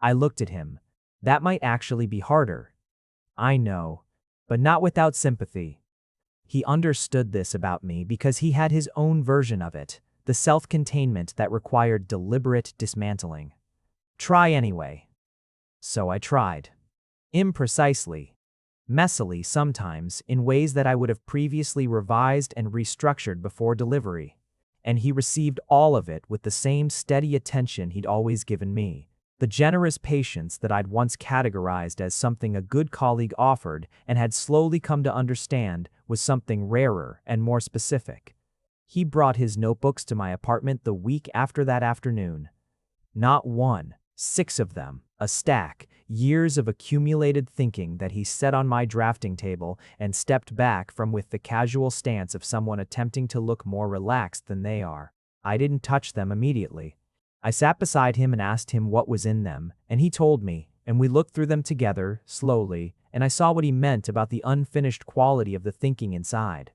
I looked at him. "That might actually be harder." "I know, but not without sympathy." He understood this about me because he had his own version of it, the self-containment that required deliberate dismantling. "Try anyway." So I tried. Imprecisely. Messily sometimes, in ways that I would have previously revised and restructured before delivery. And he received all of it with the same steady attention he'd always given me. The generous patience that I'd once categorized as something a good colleague offered and had slowly come to understand was something rarer and more specific. He brought his notebooks to my apartment the week after that afternoon. Not one, 6 of them, a stack, years of accumulated thinking that he set on my drafting table and stepped back from with the casual stance of someone attempting to look more relaxed than they are. I didn't touch them immediately. I sat beside him and asked him what was in them, and he told me, and we looked through them together, slowly, and I saw what he meant about the unfinished quality of the thinking inside.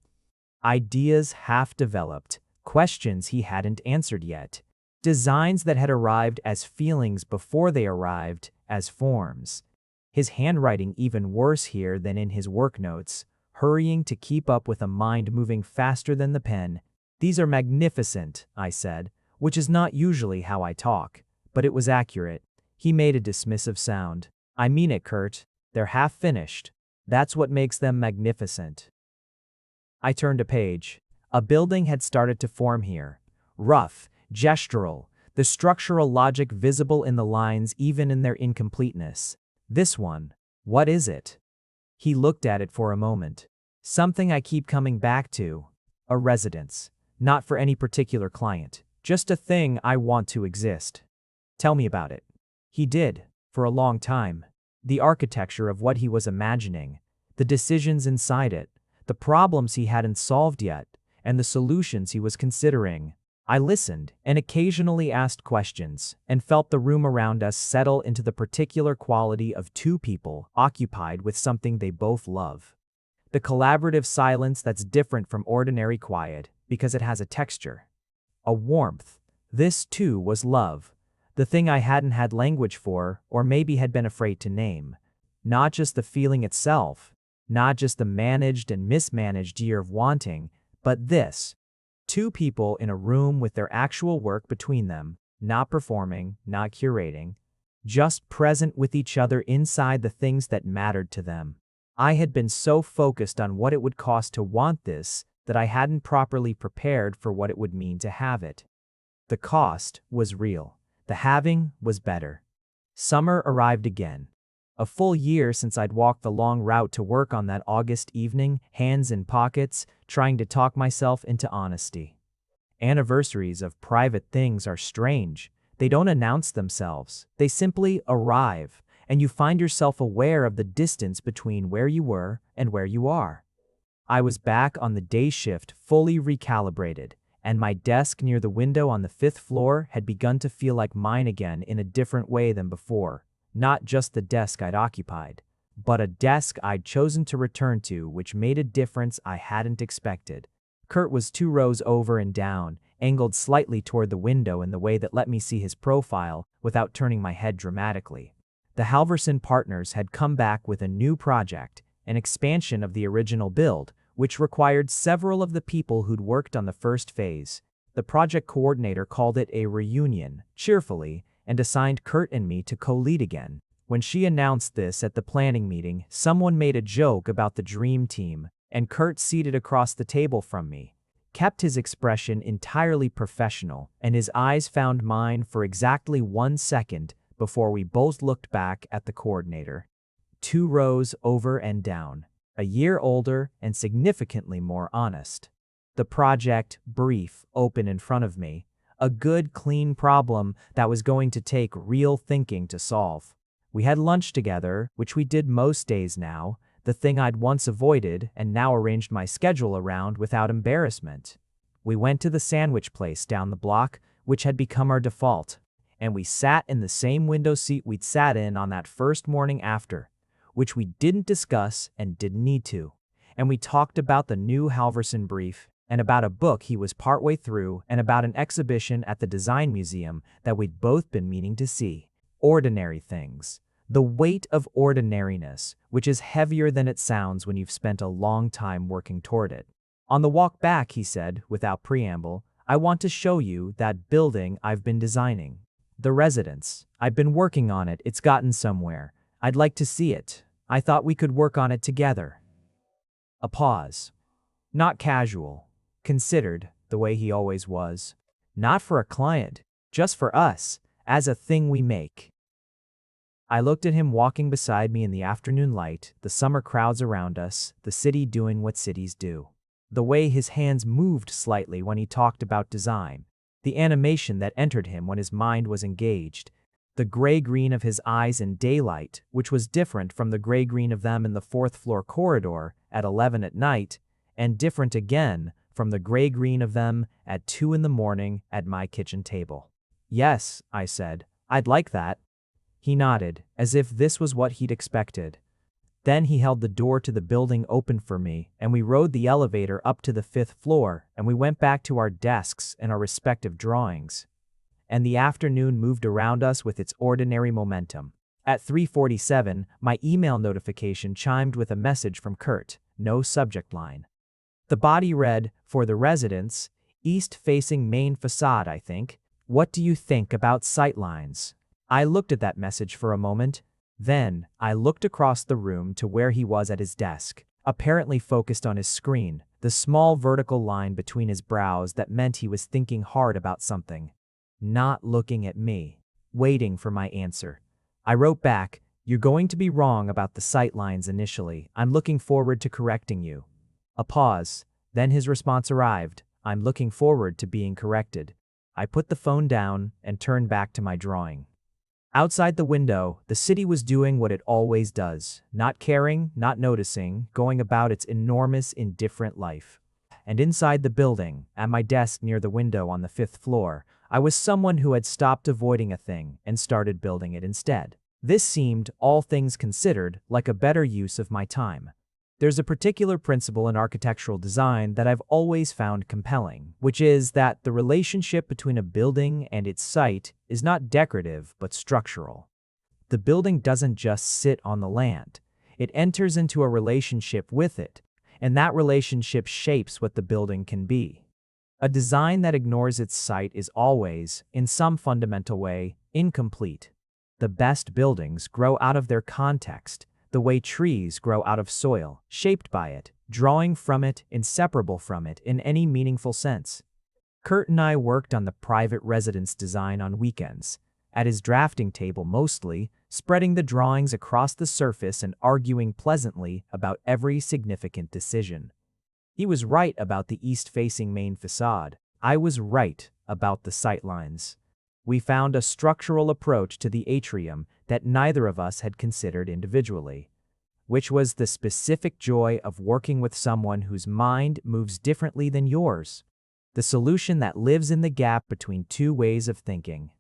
Ideas half-developed, questions he hadn't answered yet, designs that had arrived as feelings before they arrived as forms. His handwriting even worse here than in his work notes, hurrying to keep up with a mind moving faster than the pen. "These are magnificent," I said, which is not usually how I talk, but it was accurate. He made a dismissive sound. "I mean it, Kurt. They're half-finished. That's what makes them magnificent." I turned a page. A building had started to form here. Rough, gestural, the structural logic visible in the lines even in their incompleteness. This one, what is it? He looked at it for a moment. "Something I keep coming back to. A residence. Not for any particular client. Just a thing I want to exist." "Tell me about it." He did, for a long time. The architecture of what he was imagining, the decisions inside it, the problems he hadn't solved yet, and the solutions he was considering. I listened and occasionally asked questions and felt the room around us settle into the particular quality of 2 people occupied with something they both love. The collaborative silence that's different from ordinary quiet because it has a texture. A warmth. This, too, was love. The thing I hadn't had language for, or maybe had been afraid to name. Not just the feeling itself, not just the managed and mismanaged year of wanting, but this. 2 people in a room with their actual work between them, not performing, not curating, just present with each other inside the things that mattered to them. I had been so focused on what it would cost to want this that I hadn't properly prepared for what it would mean to have it. The cost was real. The having was better. Summer arrived again. A full year since I'd walked the long route to work on that August evening, hands in pockets, trying to talk myself into honesty. Anniversaries of private things are strange. They don't announce themselves. They simply arrive, and you find yourself aware of the distance between where you were and where you are. I was back on the day shift, fully recalibrated, and my desk near the window on the 5th floor had begun to feel like mine again in a different way than before. Not just the desk I'd occupied, but a desk I'd chosen to return to, which made a difference I hadn't expected. Kurt was 2 rows over and down, angled slightly toward the window in the way that let me see his profile without turning my head dramatically. The Halverson partners had come back with a new project, an expansion of the original build, which required several of the people who'd worked on the first phase. The project coordinator called it a reunion, cheerfully, and assigned Kurt and me to co-lead again. When she announced this at the planning meeting, someone made a joke about the dream team, and Kurt, seated across the table from me, kept his expression entirely professional, and his eyes found mine for exactly 1 second before we both looked back at the coordinator. 2 rows over and down, a year older and significantly more honest. The project brief open in front of me, a good, clean problem that was going to take real thinking to solve. We had lunch together, which we did most days now, the thing I'd once avoided and now arranged my schedule around without embarrassment. We went to the sandwich place down the block, which had become our default, and we sat in the same window seat we'd sat in on that first morning after, which we didn't discuss and didn't need to. And we talked about the new Halverson brief, and about a book he was partway through, and about an exhibition at the Design Museum that we'd both been meaning to see. Ordinary things. The weight of ordinariness, which is heavier than it sounds when you've spent a long time working toward it. On the walk back, he said, without preamble, I want to show you that building I've been designing. The residence. I've been working on it, it's gotten somewhere. I'd like to see it. I thought we could work on it together. A pause. Not casual. Considered, the way he always was. Not for a client, just for us, as a thing we make. I looked at him walking beside me in the afternoon light, the summer crowds around us, the city doing what cities do. The way his hands moved slightly when he talked about design, the animation that entered him when his mind was engaged, the gray-green of his eyes in daylight, which was different from the gray-green of them in the 4th floor corridor at 11 at night, and different again from the gray-green of them at 2 in the morning at my kitchen table. Yes, I said, I'd like that. He nodded, as if this was what he'd expected. Then he held the door to the building open for me, and we rode the elevator up to the 5th floor, and we went back to our desks and our respective drawings. And the afternoon moved around us with its ordinary momentum. At 3:47, my email notification chimed with a message from Kurt, no subject line. The body read, for the residence, east-facing main facade, I think. What do you think about sightlines? I looked at that message for a moment. Then, I looked across the room to where he was at his desk, apparently focused on his screen, the small vertical line between his brows that meant he was thinking hard about something. Not looking at me, waiting for my answer. I wrote back, you're going to be wrong about the sightlines initially. I'm looking forward to correcting you. A pause. Then his response arrived. I'm looking forward to being corrected. I put the phone down and turned back to my drawing. Outside the window, the city was doing what it always does, not caring, not noticing, going about its enormous, indifferent life. And inside the building, at my desk near the window on the 5th floor, I was someone who had stopped avoiding a thing and started building it instead. This seemed, all things considered, like a better use of my time. There's a particular principle in architectural design that I've always found compelling, which is that the relationship between a building and its site is not decorative but structural. The building doesn't just sit on the land. It enters into a relationship with it, and that relationship shapes what the building can be. A design that ignores its site is always, in some fundamental way, incomplete. The best buildings grow out of their context, the way trees grow out of soil, shaped by it, drawing from it, inseparable from it in any meaningful sense. Kurt and I worked on the private residence design on weekends, at his drafting table mostly, spreading the drawings across the surface and arguing pleasantly about every significant decision. He was right about the east-facing main facade. I was right about the sightlines. We found a structural approach to the atrium that neither of us had considered individually, which was the specific joy of working with someone whose mind moves differently than yours, the solution that lives in the gap between two ways of thinking.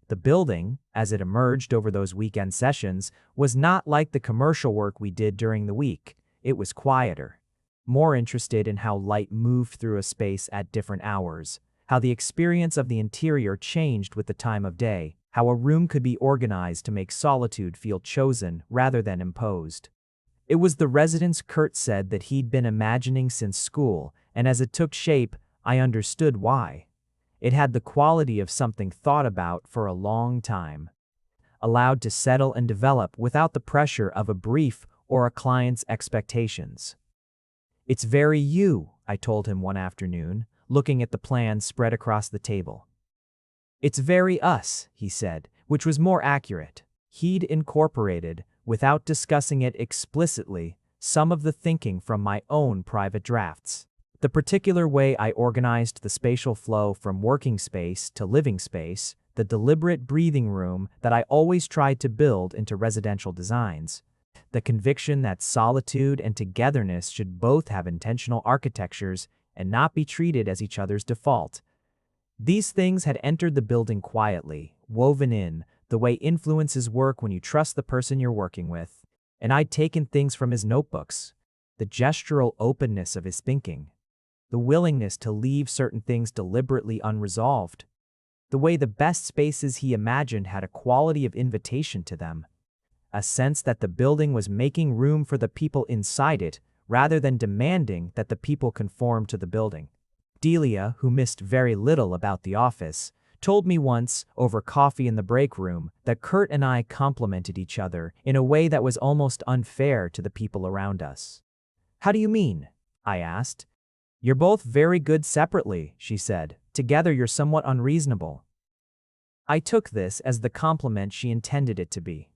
The building, as it emerged over those weekend sessions, was not like the commercial work we did during the week. It was quieter, more interested in how light moved through a space at different hours, how the experience of the interior changed with the time of day, how a room could be organized to make solitude feel chosen rather than imposed. It was the residence Kurt said that he'd been imagining since school, and as it took shape, I understood why. It had the quality of something thought about for a long time, allowed to settle and develop without the pressure of a brief or a client's expectations. "It's very you," I told him one afternoon, looking at the plan spread across the table. "It's very us," he said, which was more accurate. He'd incorporated, without discussing it explicitly, some of the thinking from my own private drafts. The particular way I organized the spatial flow from working space to living space, the deliberate breathing room that I always tried to build into residential designs, the conviction that solitude and togetherness should both have intentional architectures and not be treated as each other's default. These things had entered the building quietly, woven in, the way influences work when you trust the person you're working with, and I'd taken things from his notebooks, the gestural openness of his thinking, the willingness to leave certain things deliberately unresolved, the way the best spaces he imagined had a quality of invitation to them, a sense that the building was making room for the people inside it rather than demanding that the people conform to the building. Delia, who missed very little about the office, told me once, over coffee in the break room, that Kurt and I complemented each other in a way that was almost unfair to the people around us. "How do you mean?" I asked. "You're both very good separately," she said. "Together you're somewhat unreasonable." I took this as the compliment she intended it to be.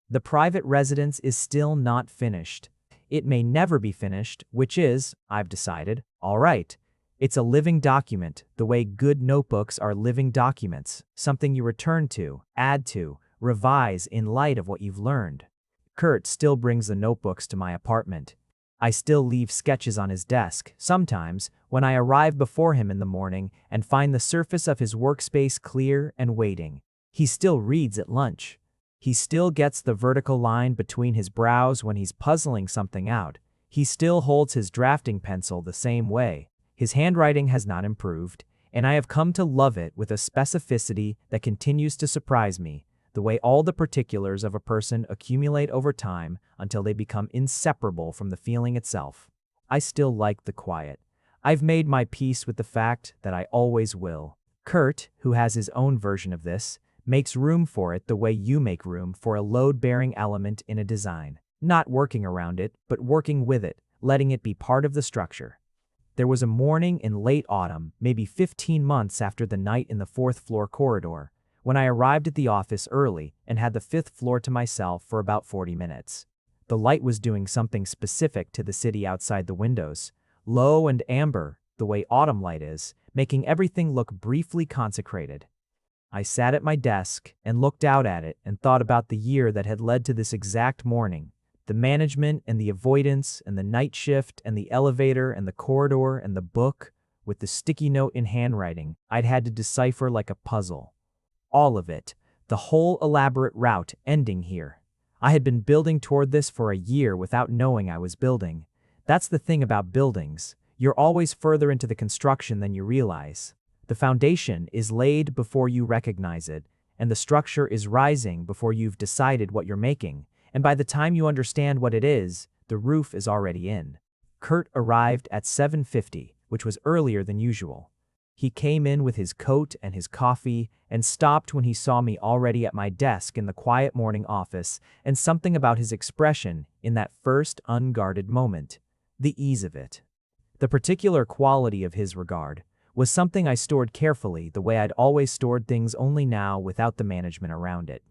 The private residence is still not finished. It may never be finished, which is, I've decided, all right. It's a living document, the way good notebooks are living documents, something you return to, add to, revise in light of what you've learned. Kurt still brings the notebooks to my apartment. I still leave sketches on his desk, sometimes, when I arrive before him in the morning and find the surface of his workspace clear and waiting. He still reads at lunch. He still gets the vertical line between his brows when he's puzzling something out. He still holds his drafting pencil the same way. His handwriting has not improved, and I have come to love it with a specificity that continues to surprise me, the way all the particulars of a person accumulate over time until they become inseparable from the feeling itself. I still like the quiet. I've made my peace with the fact that I always will. Kurt, who has his own version of this, makes room for it the way you make room for a load-bearing element in a design. Not working around it, but working with it, letting it be part of the structure. There was a morning in late autumn, maybe 15 months after the night in the 4th floor corridor, when I arrived at the office early and had the 5th floor to myself for about 40 minutes. The light was doing something specific to the city outside the windows, low and amber, the way autumn light is, making everything look briefly consecrated. I sat at my desk and looked out at it and thought about the year that had led to this exact morning. The management and the avoidance and the night shift and the elevator and the corridor and the book, with the sticky note in handwriting I'd had to decipher like a puzzle. All of it, the whole elaborate route ending here. I had been building toward this for a year without knowing I was building. That's the thing about buildings. You're always further into the construction than you realize. The foundation is laid before you recognize it, and the structure is rising before you've decided what you're making. And by the time you understand what it is, the roof is already in. Kurt arrived at 7:50, which was earlier than usual. He came in with his coat and his coffee and stopped when he saw me already at my desk in the quiet morning office, and something about his expression in that first unguarded moment. The ease of it. The particular quality of his regard was something I stored carefully, the way I'd always stored things, only now without the management around it.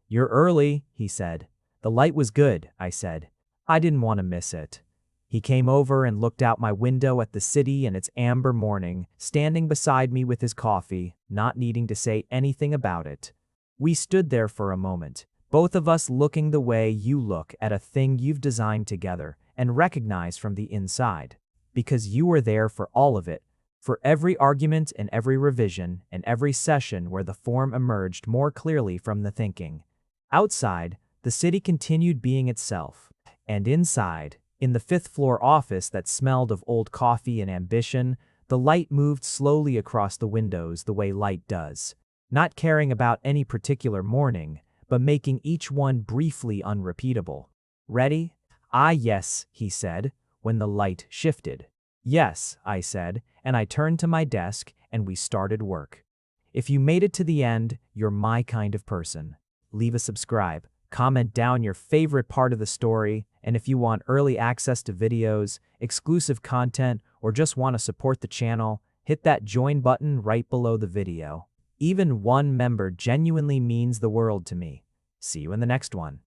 "You're early," he said. "The light was good," I said. I didn't want to miss it. He came over and looked out my window at the city and its amber morning, standing beside me with his coffee, not needing to say anything about it. We stood there for a moment, both of us looking the way you look at a thing you've designed together and recognize from the inside. Because you were there for all of it, for every argument and every revision and every session where the form emerged more clearly from the thinking. Outside, the city continued being itself. And inside, in the fifth-floor office that smelled of old coffee and ambition, the light moved slowly across the windows the way light does, not caring about any particular morning, but making each one briefly unrepeatable. "Ready?" "Ah, yes," he said, when the light shifted. "Yes," I said, and I turned to my desk, and we started work. If you made it to the end, you're my kind of person. Leave a subscribe, comment down your favorite part of the story, and if you want early access to videos, exclusive content, or just want to support the channel, hit that join button right below the video. Even one member genuinely means the world to me. See you in the next one.